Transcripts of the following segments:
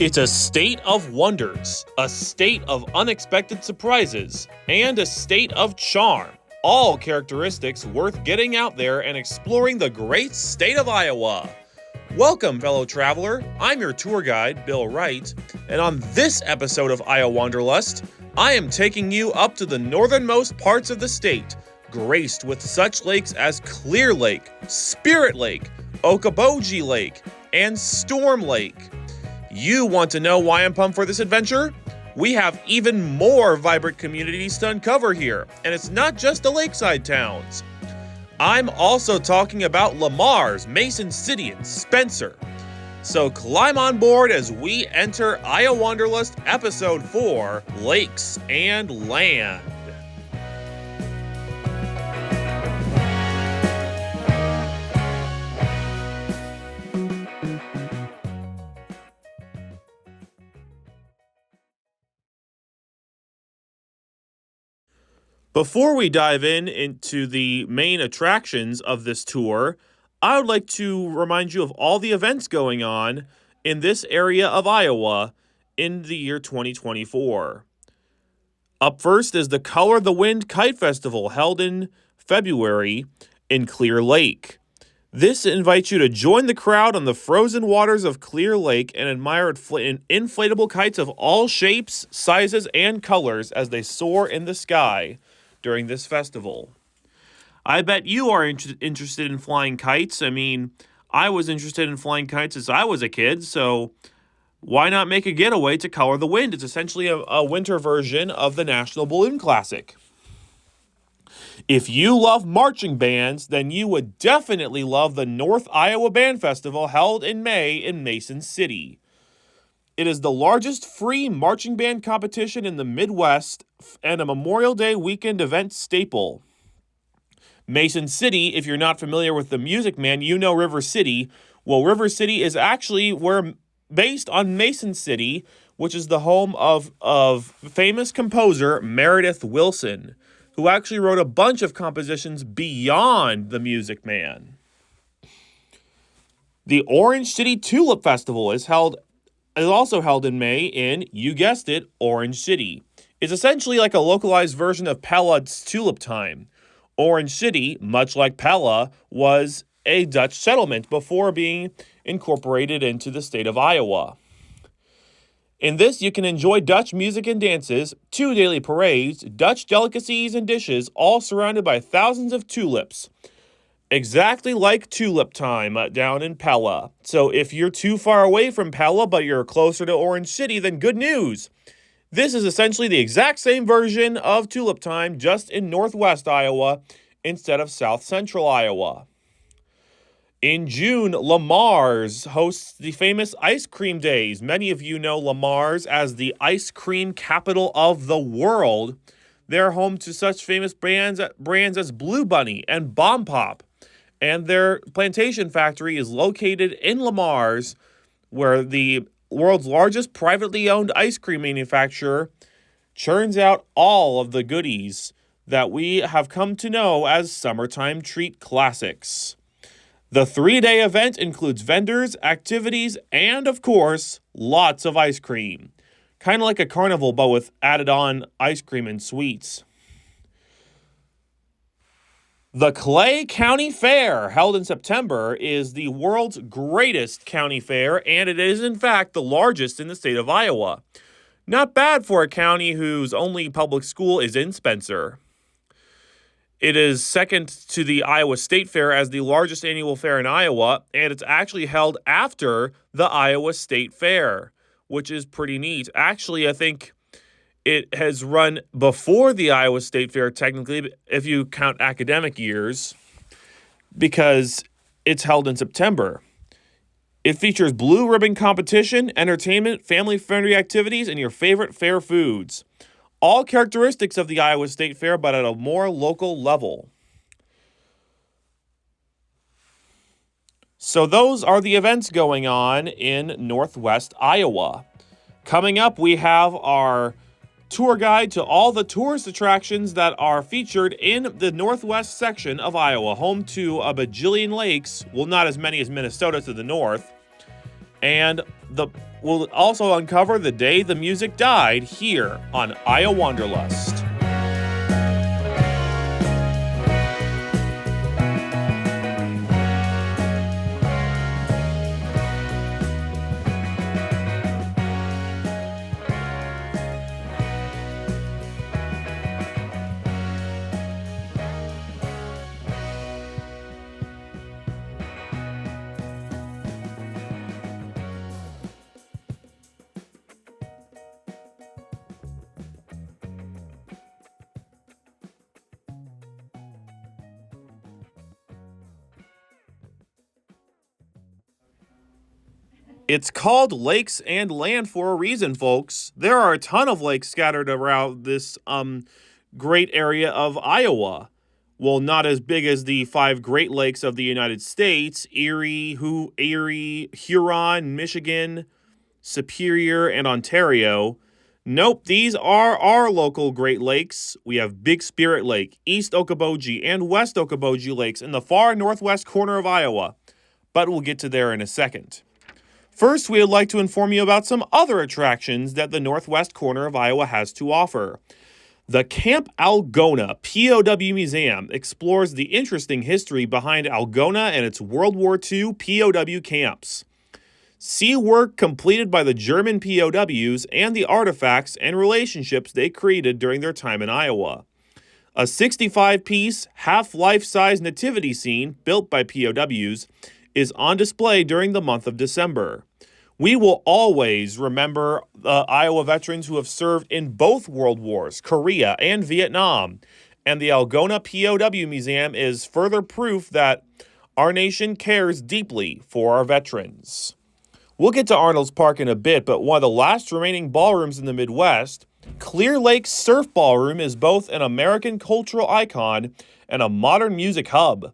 It's a state of wonders, a state of unexpected surprises, and a state of charm. All characteristics worth getting out there and exploring the great state of Iowa. Welcome, fellow traveler. I'm your tour guide, Bill Wright, and on this episode of Iowanderlust, I am taking you up to the northernmost parts of the state, graced with such lakes as Clear Lake, Spirit Lake, Okoboji Lake, and Storm Lake. You want to know why I'm pumped for this adventure? We have even more vibrant communities to uncover here, and it's not just the lakeside towns. I'm also talking about Lamar's, Mason City, and Spencer. So climb on board as we enter Iowanderlust Episode 4, Lakes and Land. Before we dive into the main attractions of this tour, I would like to remind you of all the events going on in this area of Iowa in the year 2024. Up first is the Color the Wind Kite Festival held in February in Clear Lake. This invites you to join the crowd on the frozen waters of Clear Lake and admire inflatable kites of all shapes, sizes, and colors as they soar in the sky during this festival. I bet you are interested in flying kites. I mean, I was interested in flying kites as I was a kid, so why not make a getaway to Color the Wind? It's essentially a winter version of the National Balloon Classic. If you love marching bands, then you would definitely love the North Iowa Band Festival held in May in Mason City. It is the largest free marching band competition in the Midwest and a Memorial Day weekend event staple. Mason City, if you're not familiar with the Music Man, you know River City. Well, River City is actually based on Mason City, which is the home of famous composer Meredith Willson, who actually wrote a bunch of compositions beyond the Music Man. The Orange City Tulip Festival is also held in May in, you guessed it, Orange City. It's essentially like a localized version of Pella's Tulip Time. Orange City, much like Pella, was a Dutch settlement before being incorporated into the state of Iowa. In this, you can enjoy Dutch music and dances, 2 daily parades, Dutch delicacies and dishes, all surrounded by thousands of tulips. Exactly like Tulip Time down in Pella. So if you're too far away from Pella, but you're closer to Orange City, then good news. This is essentially the exact same version of Tulip Time, just in northwest Iowa instead of south central Iowa. In June, Lamar's hosts the famous Ice Cream Days. Many of you know Lamar's as the ice cream capital of the world. They're home to such famous brands as Blue Bunny and Bomb Pop. And their plantation factory is located in Lamar's, where the world's largest privately owned ice cream manufacturer churns out all of the goodies that we have come to know as summertime treat classics. The 3-day event includes vendors, activities, and, of course, lots of ice cream. Kind of like a carnival, but with added-on ice cream and sweets. The Clay County Fair, held in September, is the world's greatest county fair, and it is, in fact, the largest in the state of Iowa. Not bad for a county whose only public school is in Spencer. It is second to the Iowa State Fair as the largest annual fair in Iowa, and it's actually held after the Iowa State Fair, which is pretty neat. Actually, I think it has run before the Iowa State Fair, technically, if you count academic years, because it's held in September. It features blue ribbon competition, entertainment, family-friendly activities, and your favorite fair foods. All characteristics of the Iowa State Fair, but at a more local level. So those are the events going on in northwest Iowa. Coming up, we have our tour guide to all the tourist attractions that are featured in the northwest section of Iowa, home to a bajillion lakes, well, not as many as Minnesota to the north, and the we'll also uncover the day the music died here on Iowanderlust. It's called Lakes and Land for a reason, folks. There are a ton of lakes scattered around this great area of Iowa. Well, not as big as the 5 Great Lakes of the United States: Erie, Huron, Michigan, Superior, and Ontario. Nope, these are our local Great Lakes. We have Big Spirit Lake, East Okoboji, and West Okoboji lakes in the far northwest corner of Iowa, but we'll get to there in a second. First, we would like to inform you about some other attractions that the northwest corner of Iowa has to offer. The Camp Algona POW Museum explores the interesting history behind Algona and its World War II POW camps. See work completed by the German POWs and the artifacts and relationships they created during their time in Iowa. A 65-piece, half-life-size nativity scene built by POWs is on display during the month of December. We will always remember Iowa veterans who have served in both World Wars, Korea and Vietnam, and the Algona POW Museum is further proof that our nation cares deeply for our veterans. We'll get to Arnold's Park in a bit, but one of the last remaining ballrooms in the Midwest, Clear Lake Surf Ballroom, is both an American cultural icon and a modern music hub.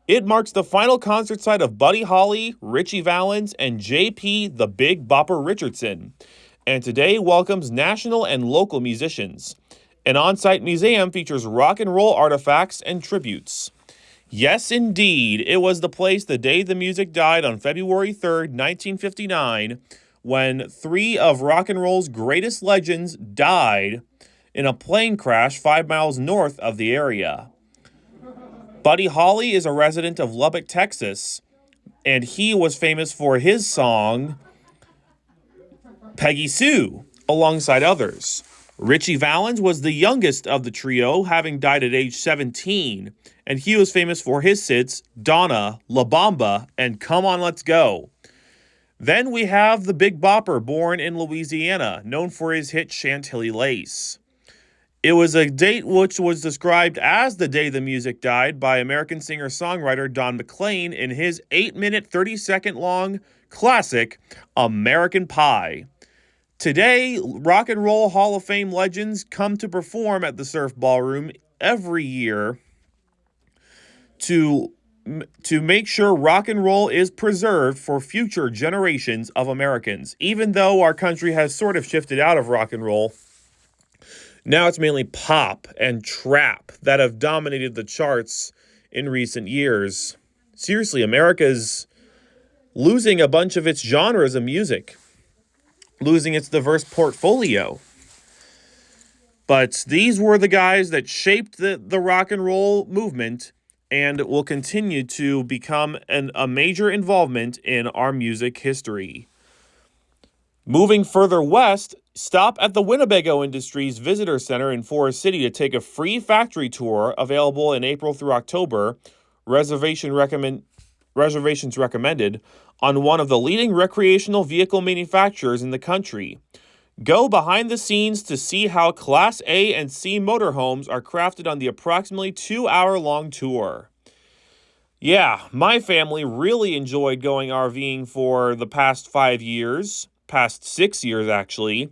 It marks the final concert site of Buddy Holly, Ritchie Valens, and J.P. the Big Bopper Richardson, and today welcomes national and local musicians. An on-site museum features rock and roll artifacts and tributes. Yes, indeed, it was the place the day the music died on February 3rd, 1959, when 3 of rock and roll's greatest legends died in a plane crash 5 miles north of the area. Buddy Holly is a resident of Lubbock, Texas, and he was famous for his song, Peggy Sue, alongside others. Ritchie Valens was the youngest of the trio, having died at age 17, and he was famous for his hits, Donna, La Bamba, and Come On Let's Go. Then we have the Big Bopper, born in Louisiana, known for his hit Chantilly Lace. It was a date which was described as the day the music died by American singer-songwriter Don McLean in his 8-minute, 30-second-long classic, American Pie. Today, Rock and Roll Hall of Fame legends come to perform at the Surf Ballroom every year to make sure rock and roll is preserved for future generations of Americans. Even though our country has sort of shifted out of rock and roll, now it's mainly pop and trap that have dominated the charts in recent years. Seriously, America's losing a bunch of its genres of music, losing its diverse portfolio. But these were the guys that shaped the rock and roll movement and will continue to become a major involvement in our music history. Moving further west, stop at the Winnebago Industries Visitor Center in Forest City to take a free factory tour available in April through October. Reservations recommended on one of the leading recreational vehicle manufacturers in the country. Go behind the scenes to see how Class A and C motorhomes are crafted on the approximately 2-hour-long tour. Yeah, my family really enjoyed going RVing for the past 5 years. Past 6 years, actually.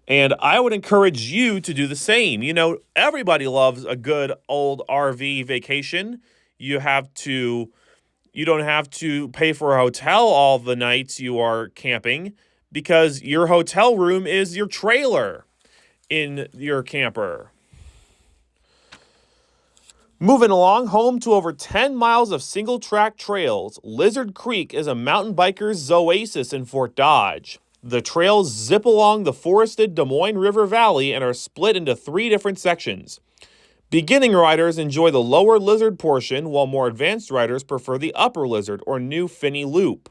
And I would encourage you to do the same. You know, everybody loves a good old RV vacation. You don't have to pay for a hotel all the nights you are camping, because your hotel room is your trailer in your camper. Moving along, home to over 10 miles of single-track trails, Lizard Creek is a mountain biker's oasis in Fort Dodge. The trails zip along the forested Des Moines River Valley and are split into 3 different sections. Beginning riders enjoy the lower Lizard portion, while more advanced riders prefer the upper Lizard or New Finney Loop.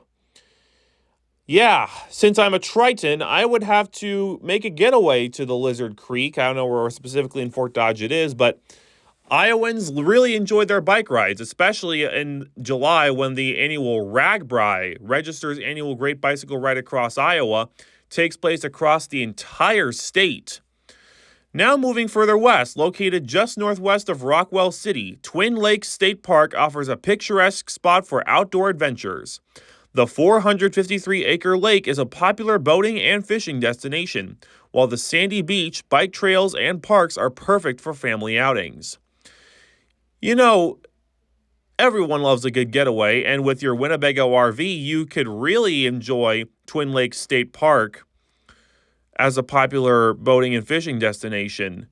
Yeah, since I'm a Triton, I would have to make a getaway to the Lizard Creek. I don't know where specifically in Fort Dodge it is, but Iowans really enjoyed their bike rides, especially in July when the annual RAGBRAI, Register's Annual Great Bicycle Ride Across Iowa, takes place across the entire state. Now moving further west, located just northwest of Rockwell City, Twin Lakes State Park offers a picturesque spot for outdoor adventures. The 453-acre lake is a popular boating and fishing destination, while the sandy beach, bike trails, and parks are perfect for family outings. You know, everyone loves a good getaway, and with your Winnebago RV, you could really enjoy Twin Lakes State Park as a popular boating and fishing destination.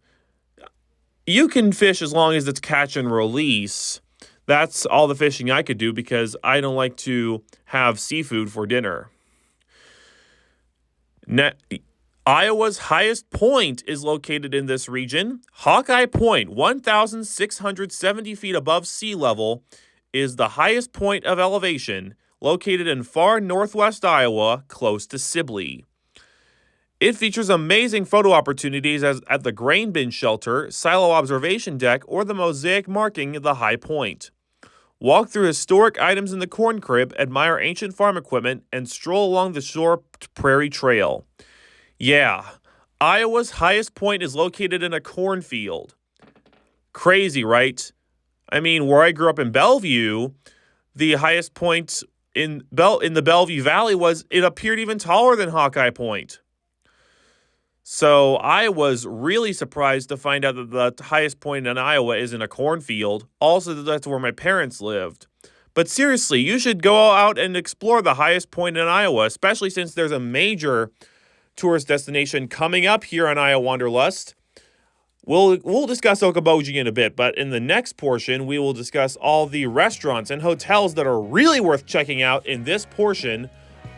You can fish as long as it's catch and release. That's all the fishing I could do because I don't like to have seafood for dinner. Iowa's highest point is located in this region. Hawkeye Point, 1,670 feet above sea level, is the highest point of elevation, located in far northwest Iowa, close to Sibley. It features amazing photo opportunities at the grain bin shelter, silo observation deck, or the mosaic marking the high point. Walk through historic items in the corn crib, admire ancient farm equipment, and stroll along the shore prairie trail. Yeah, Iowa's highest point is located in a cornfield. Crazy, right? I mean, where I grew up in Bellevue, the highest point in the Bellevue Valley it appeared even taller than Hawkeye Point. So I was really surprised to find out that the highest point in Iowa is in a cornfield. Also, that's where my parents lived. But seriously, you should go out and explore the highest point in Iowa, especially since there's a major tourist destination coming up here on Iowanderlust. We'll discuss Okoboji in a bit, but in the next portion, we will discuss all the restaurants and hotels that are really worth checking out in this portion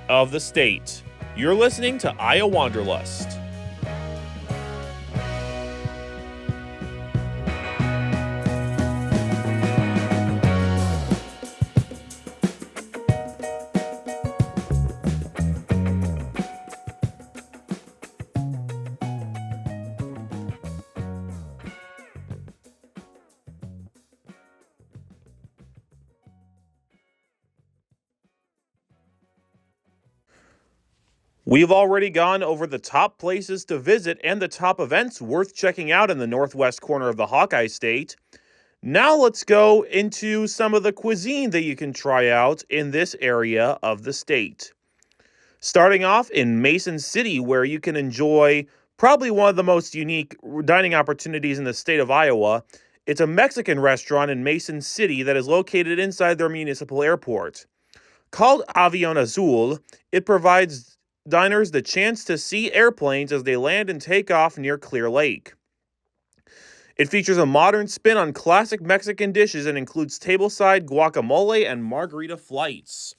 of the state. You're listening to Iowanderlust. We've already gone over the top places to visit and the top events worth checking out in the northwest corner of the Hawkeye State. Now let's go into some of the cuisine that you can try out in this area of the state. Starting off in Mason City, where you can enjoy probably one of the most unique dining opportunities in the state of Iowa. It's a Mexican restaurant in Mason City that is located inside their municipal airport. Called Avion Azul, it provides diners the chance to see airplanes as they land and take off near Clear Lake. It features a modern spin on classic Mexican dishes and includes tableside guacamole and margarita flights.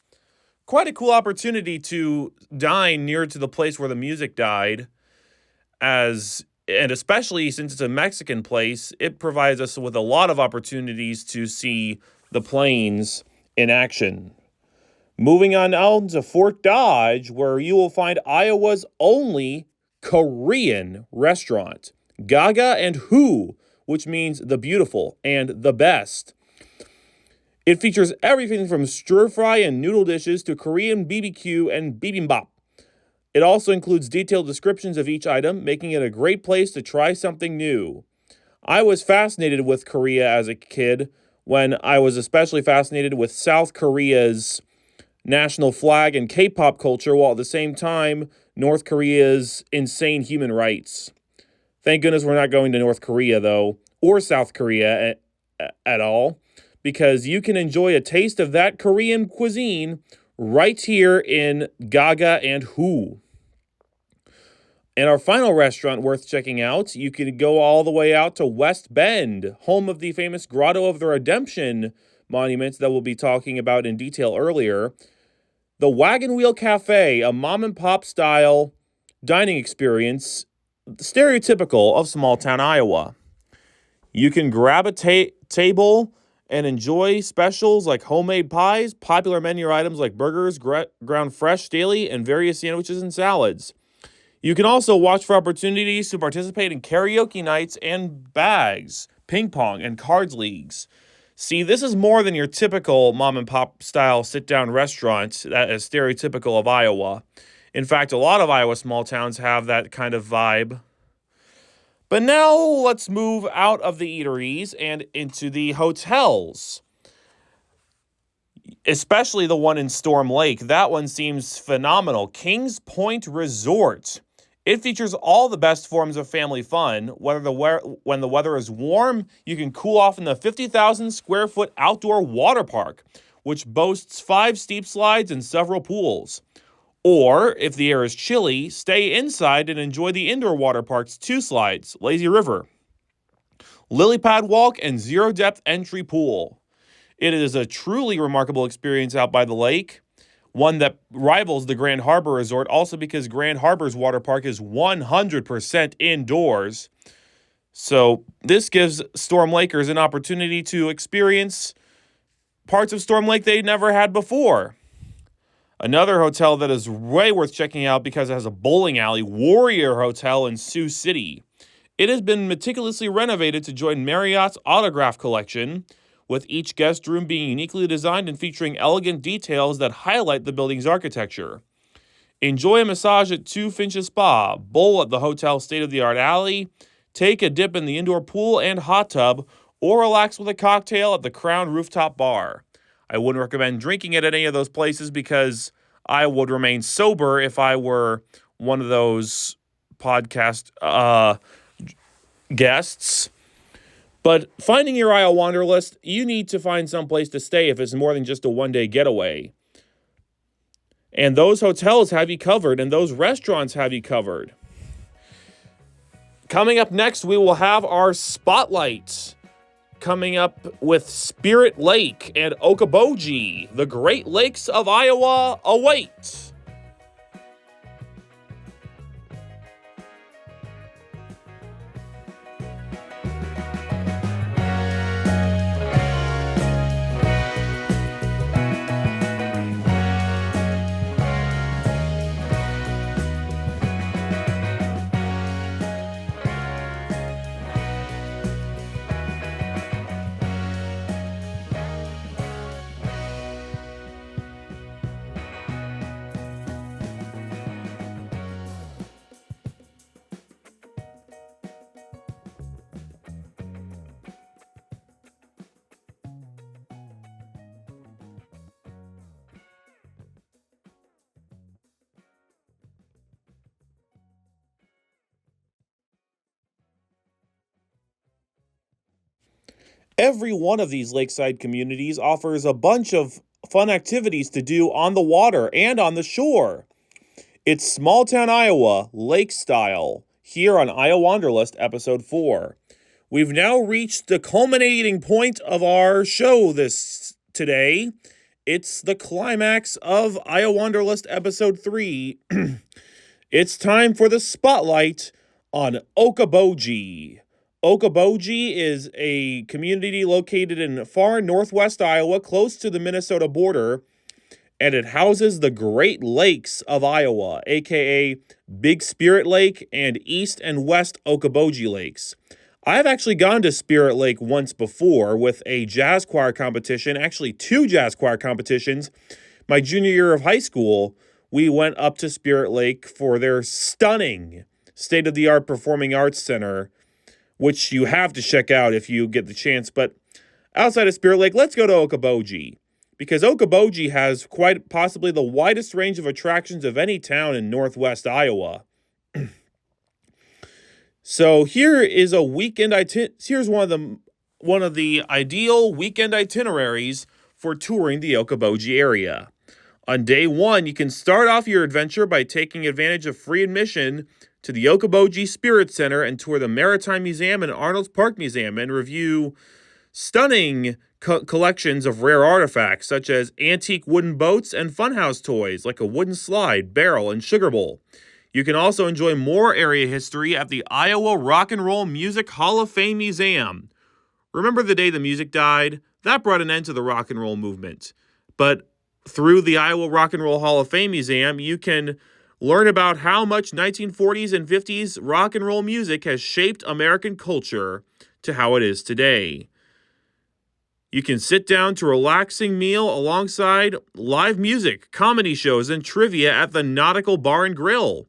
Quite a cool opportunity to dine near to the place where the music died, and especially since it's a Mexican place, it provides us with a lot of opportunities to see the planes in action. Moving on out to Fort Dodge, where you will find Iowa's only Korean restaurant, Gaga and Who, which means the beautiful and the best. It features everything from stir-fry and noodle dishes to Korean BBQ and bibimbap. It also includes detailed descriptions of each item, making it a great place to try something new. I was fascinated with Korea as a kid, when I was especially fascinated with South Korea's national flag and K-pop culture, while at the same time, North Korea's insane human rights. Thank goodness we're not going to North Korea, though, or South Korea at all, because you can enjoy a taste of that Korean cuisine right here in Gaga and Who. And our final restaurant worth checking out, you can go all the way out to West Bend, home of the famous Grotto of the Redemption monument that we'll be talking about in detail earlier. The Wagon Wheel Cafe, a mom and pop style dining experience, stereotypical of small town Iowa. You can grab a table and enjoy specials like homemade pies, popular menu items like burgers, ground fresh daily, and various sandwiches and salads. You can also watch for opportunities to participate in karaoke nights and bags, ping pong, and cards leagues. See, this is more than your typical mom and pop style sit down restaurant that is stereotypical of Iowa. In fact, a lot of Iowa small towns have that kind of vibe. But now let's move out of the eateries and into the hotels, especially the one in Storm Lake. That one seems phenomenal. Kings Point Resort. It features all the best forms of family fun. When the weather is warm, you can cool off in the 50,000 square foot outdoor water park, which boasts 5 steep slides and several pools. Or, if the air is chilly, stay inside and enjoy the indoor water park's 2 slides, Lazy River, Lily Pad Walk, and Zero Depth Entry Pool. It is a truly remarkable experience out by the lake, one that rivals the Grand Harbor Resort, also because Grand Harbor's water park is 100% indoors. So this gives Storm Lakers an opportunity to experience parts of Storm Lake they never had before. Another hotel that is way worth checking out because it has a bowling alley, Warrior Hotel in Sioux City. It has been meticulously renovated to join Marriott's Autograph Collection, with each guest room being uniquely designed and featuring elegant details that highlight the building's architecture. Enjoy a massage at 2 Finches Spa, bowl at the hotel's state-of-the-art alley, take a dip in the indoor pool and hot tub, or relax with a cocktail at the Crown Rooftop Bar. I wouldn't recommend drinking at any of those places because I would remain sober if I were one of those podcast guests. But finding your Iowanderlust, you need to find some place to stay if it's more than just a one-day getaway. And those hotels have you covered, and those restaurants have you covered. Coming up next, we will have our spotlight. Coming up with Spirit Lake and Okoboji. The Great Lakes of Iowa await. Every one of these lakeside communities offers a bunch of fun activities to do on the water and on the shore. It's small town Iowa, lake style, here on Iowanderlust episode 4. We've now reached the culminating point of our show today. It's the climax of Iowanderlust episode 3. It's time for the spotlight on Okoboji. Okoboji is a community located in far northwest Iowa, close to the Minnesota border, and it houses the Great Lakes of Iowa, aka Big Spirit Lake and East and West Okoboji Lakes. I've actually gone to Spirit Lake once before with a jazz choir competition, actually 2 jazz choir competitions. My junior year of high school, we went up to Spirit Lake for their stunning state-of-the-art performing arts center, which you have to check out if you get the chance. But outside of Spirit Lake, let's go to Okoboji, because Okoboji has quite possibly the widest range of attractions of any town in northwest Iowa. So here is a weekend here's one of the ideal weekend itineraries for touring the Okoboji area. On day 1, you can start off your adventure by taking advantage of free admission to the Okoboji Spirit Center and tour the Maritime Museum and Arnold's Park Museum and review stunning collections of rare artifacts, such as antique wooden boats and funhouse toys, like a wooden slide, barrel, and sugar bowl. You can also enjoy more area history at the Iowa Rock and Roll Music Hall of Fame Museum. Remember the day the music died? That brought an end to the rock and roll movement. But through the Iowa Rock and Roll Hall of Fame Museum, you can learn about how much 1940s and 50s rock and roll music has shaped American culture to how it is today. You can sit down to a relaxing meal alongside live music, comedy shows, and trivia at the Nautical Bar and Grill.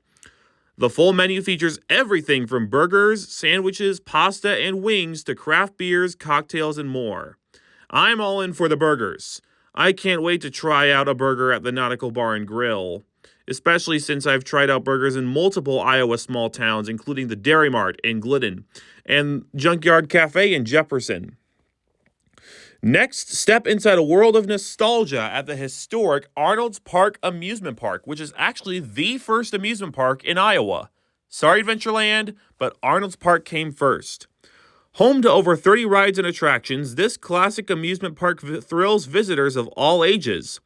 The full menu features everything from burgers, sandwiches, pasta, and wings to craft beers, cocktails, and more. I'm all in for the burgers. I can't wait to try out a burger at the Nautical Bar and Grill, especially since I've tried out burgers in multiple Iowa small towns, including the Dairy Mart in Glidden and Junkyard Cafe in Jefferson. Next, step inside a world of nostalgia at the historic Arnold's Park Amusement Park, which is actually the first amusement park in Iowa. Sorry, Adventureland, but Arnold's Park came first. Home to over 30 rides and attractions, this classic amusement park thrills visitors of all ages.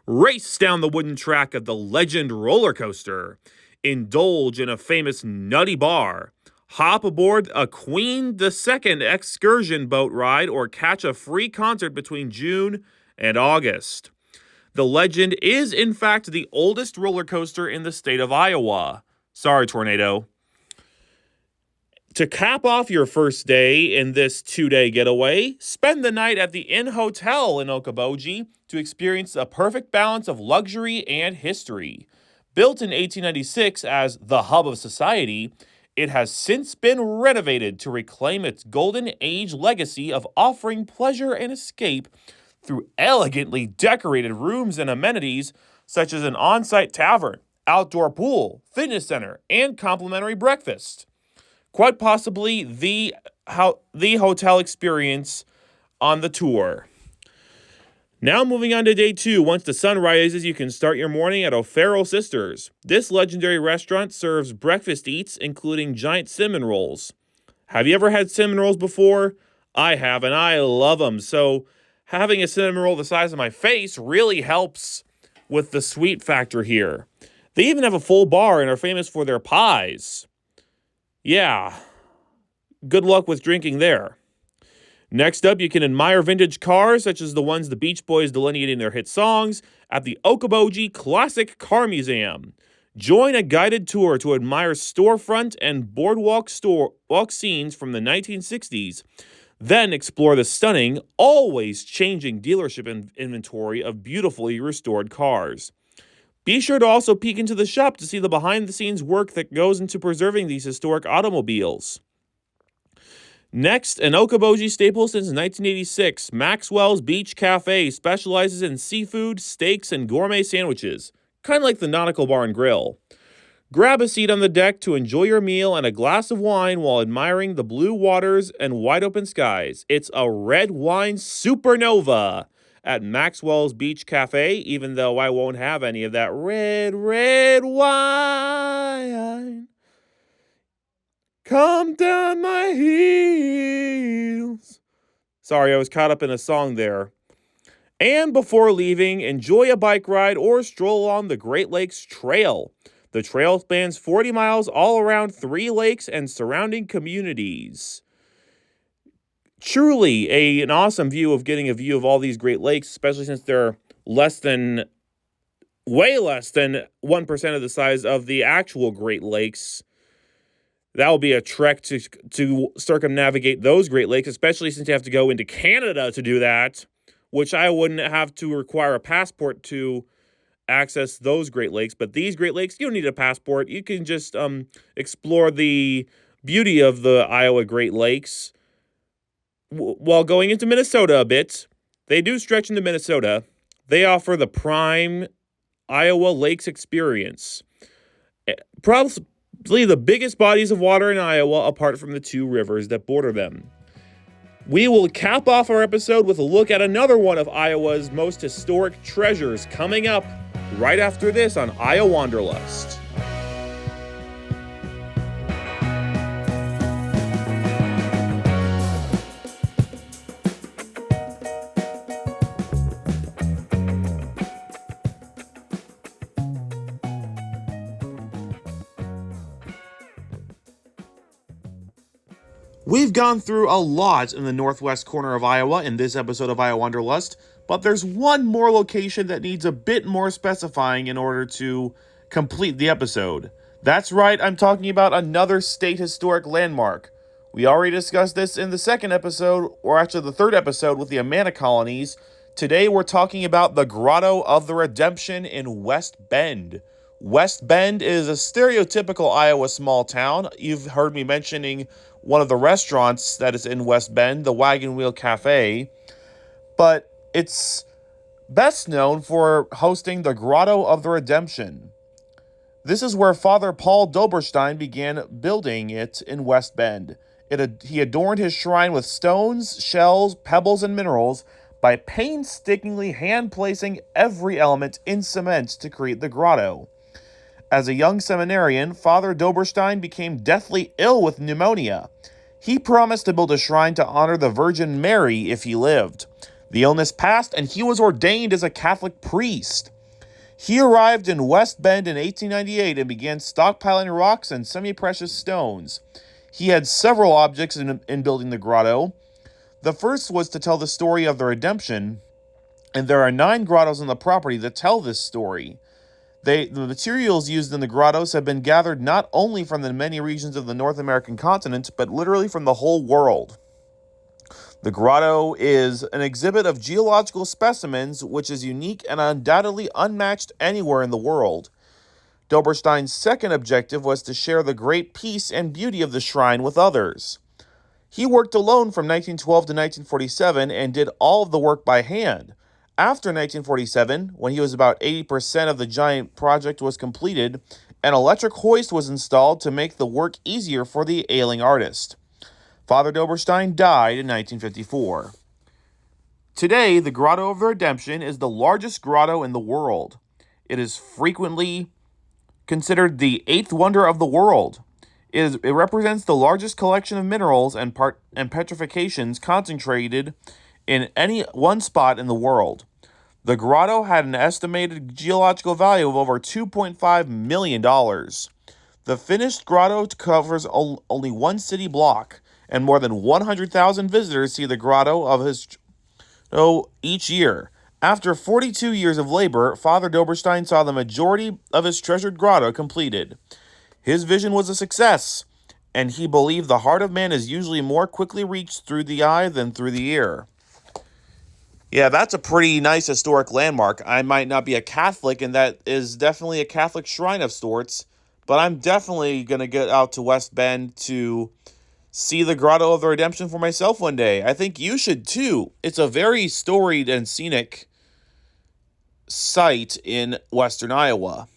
Race down the wooden track of the Legend roller coaster. Indulge in a famous nutty bar. Hop aboard a Queen II excursion boat ride or catch a free concert between June and August. The Legend is, in fact, the oldest roller coaster in the state of Iowa. Sorry, Tornado. To cap off your first day in this 2-day getaway, spend the night at the Inn Hotel in Okoboji to experience a perfect balance of luxury and history. Built in 1896 as the hub of society, it has since been renovated to reclaim its golden age legacy of offering pleasure and escape through elegantly decorated rooms and amenities such as an on-site tavern, outdoor pool, fitness center, and complimentary breakfast. Quite possibly the hotel experience on the tour. Now moving on to day 2. Once the sun rises, you can start your morning at O'Farrell Sisters. This legendary restaurant serves breakfast eats, including giant cinnamon rolls. Have you ever had cinnamon rolls before? I have, and I love them. So having a cinnamon roll the size of my face really helps with the sweet factor here. They even have a full bar and are famous for their pies. Yeah, good luck with drinking there. Next up, you can admire vintage cars, such as the ones the Beach Boys delineated in their hit songs, at the Okoboji Classic Car Museum. Join a guided tour to admire storefront and boardwalk scenes from the 1960s. Then explore the stunning, always changing dealership inventory of beautifully restored cars. Be sure to also peek into the shop to see the behind-the-scenes work that goes into preserving these historic automobiles. Next, an Okoboji staple since 1986, Maxwell's Beach Cafe specializes in seafood, steaks, and gourmet sandwiches, kind of like the Nautical Bar and Grill. Grab a seat on the deck to enjoy your meal and a glass of wine while admiring the blue waters and wide-open skies. It's a red wine supernova at Maxwell's Beach Cafe, even though I won't have any of that red wine. Come down my heels. Sorry, I was caught up in a song there. And before leaving, enjoy a bike ride or stroll along the Great Lakes Trail. The trail spans 40 miles all around 3 lakes and surrounding communities. Truly an awesome view of getting a view of all these Great Lakes, especially since they're way less than 1% of the size of the actual Great Lakes. That will be a trek to circumnavigate those Great Lakes, especially since you have to go into Canada to do that, which I wouldn't have to require a passport to access those Great Lakes. But these Great Lakes, you don't need a passport. You can just explore the beauty of the Iowa Great Lakes while going into Minnesota a bit. They do stretch into Minnesota. They offer the prime Iowa Lakes experience. Probably the biggest bodies of water in Iowa apart from the 2 rivers that border them. We will cap off our episode with a look at another one of Iowa's most historic treasures coming up right after this on Iowanderlust. We've gone through a lot in the northwest corner of Iowa in this episode of Iowanderlust, but there's one more location that needs a bit more specifying in order to complete the episode. That's right, I'm talking about another state historic landmark. We already discussed this in the second episode, or actually the third episode with the Amana colonies. Today we're talking about the Grotto of the Redemption in West Bend. West Bend is a stereotypical Iowa small town. You've heard me mentioning one of the restaurants that is in West Bend, the Wagon Wheel Cafe, but it's best known for hosting the Grotto of the Redemption. This is where Father Paul Doberstein began building it in West Bend. He adorned his shrine with stones, shells, pebbles, and minerals by painstakingly hand-placing every element in cement to create the grotto. As a young seminarian, Father Doberstein became deathly ill with pneumonia. He promised to build a shrine to honor the Virgin Mary if he lived. The illness passed, and he was ordained as a Catholic priest. He arrived in West Bend in 1898 and began stockpiling rocks and semi-precious stones. He had several objects in building the grotto. The first was to tell the story of the redemption, and there are 9 grottos on the property that tell this story. The materials used in the grottos have been gathered not only from the many regions of the North American continent, but literally from the whole world. The grotto is an exhibit of geological specimens which is unique and undoubtedly unmatched anywhere in the world. Doberstein's second objective was to share the great peace and beauty of the shrine with others. He worked alone from 1912 to 1947 and did all of the work by hand. After 1947, when he was about 80% of the giant project was completed, an electric hoist was installed to make the work easier for the ailing artist. Father Doberstein died in 1954. Today, the Grotto of the Redemption is the largest grotto in the world. It is frequently considered the 8th wonder of the world. It represents the largest collection of minerals and petrifications concentrated in any one spot in the world. The grotto had an estimated geological value of over $2.5 million. The finished grotto covers only one city block, and more than 100,000 visitors see the grotto each year. After 42 years of labor, Father Doberstein saw the majority of his treasured grotto completed. His vision was a success, and he believed the heart of man is usually more quickly reached through the eye than through the ear. Yeah, that's a pretty nice historic landmark. I might not be a Catholic, and that is definitely a Catholic shrine of sorts, but I'm definitely going to get out to West Bend to see the Grotto of the Redemption for myself one day. I think you should too. It's a very storied and scenic site in western Iowa.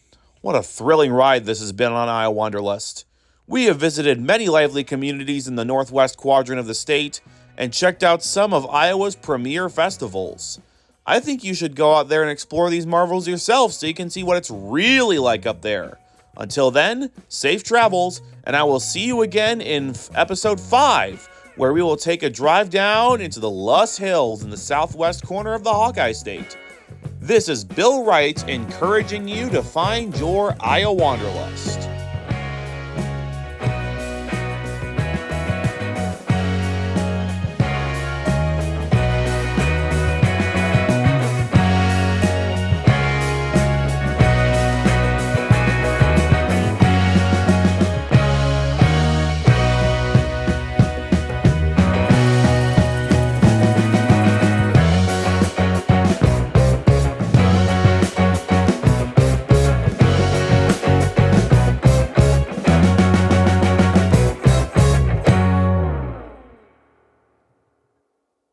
What a thrilling ride this has been on Iowanderlust. We have visited many lively communities in the northwest quadrant of the state and checked out some of Iowa's premier festivals. I think you should go out there and explore these marvels yourself so you can see what it's really like up there. Until then, safe travels, and I will see you again in episode 5, where we will take a drive down into the Luss Hills in the southwest corner of the Hawkeye State. This is Bill Wright encouraging you to find your Iowanderlust.